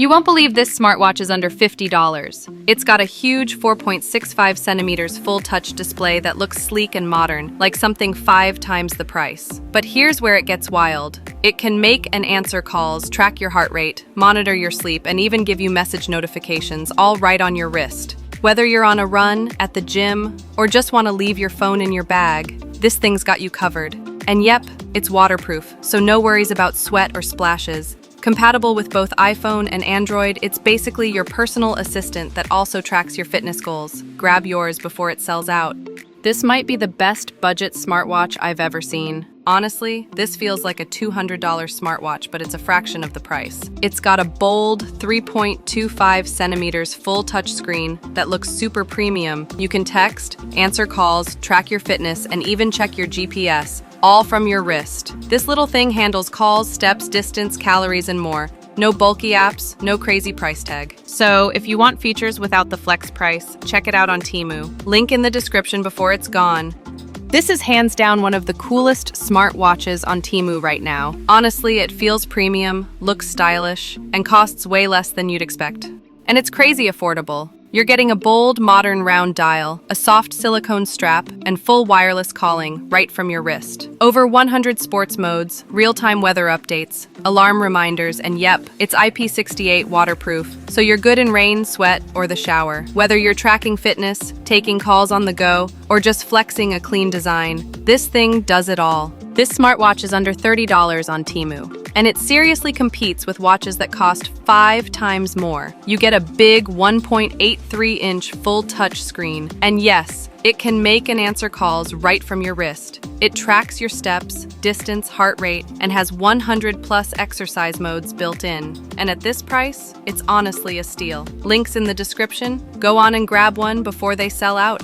You won't believe this smartwatch is under $50. It's got a huge 4.65 centimeters full touch display that looks sleek and modern, like something 5 times the price. But here's where it gets wild. It can make and answer calls, track your heart rate, monitor your sleep, and even give you message notifications, all right on your wrist. Whether you're on a run, at the gym, or just want to leave your phone in your bag, this thing's got you covered. And yep, it's waterproof, so no worries about sweat or splashes. Compatible with both iPhone and Android, it's basically your personal assistant that also tracks your fitness goals. Grab yours before it sells out. This might be the best budget smartwatch I've ever seen. Honestly, this feels like a $200 smartwatch, but it's a fraction of the price. It's got a bold 3.25 centimeters full touchscreen that looks super premium. You can text, answer calls, track your fitness, and even check your GPS, all from your wrist. This little thing handles calls, steps, distance, calories, and more. No bulky apps, no crazy price tag. So if you want features without the flex price, check it out on Temu. Link in the description before it's gone. This is hands down one of the coolest smartwatches on Temu right now. Honestly, it feels premium, looks stylish, and costs way less than you'd expect. And it's crazy affordable. You're getting a bold, modern round dial, a soft silicone strap, and full wireless calling right from your wrist. Over 100 sports modes, real-time weather updates, alarm reminders, and yep, it's IP68 waterproof, so you're good in rain, sweat, or the shower. Whether you're tracking fitness, taking calls on the go, or just flexing a clean design, this thing does it all. This smartwatch is under $30 on Temu. And it seriously competes with watches that cost 5 times more. You get a big 1.83-inch full touch screen. And yes, it can make and answer calls right from your wrist. It tracks your steps, distance, heart rate, and has 100+ exercise modes built in. And at this price, it's honestly a steal. Links in the description. Go on and grab one before they sell out.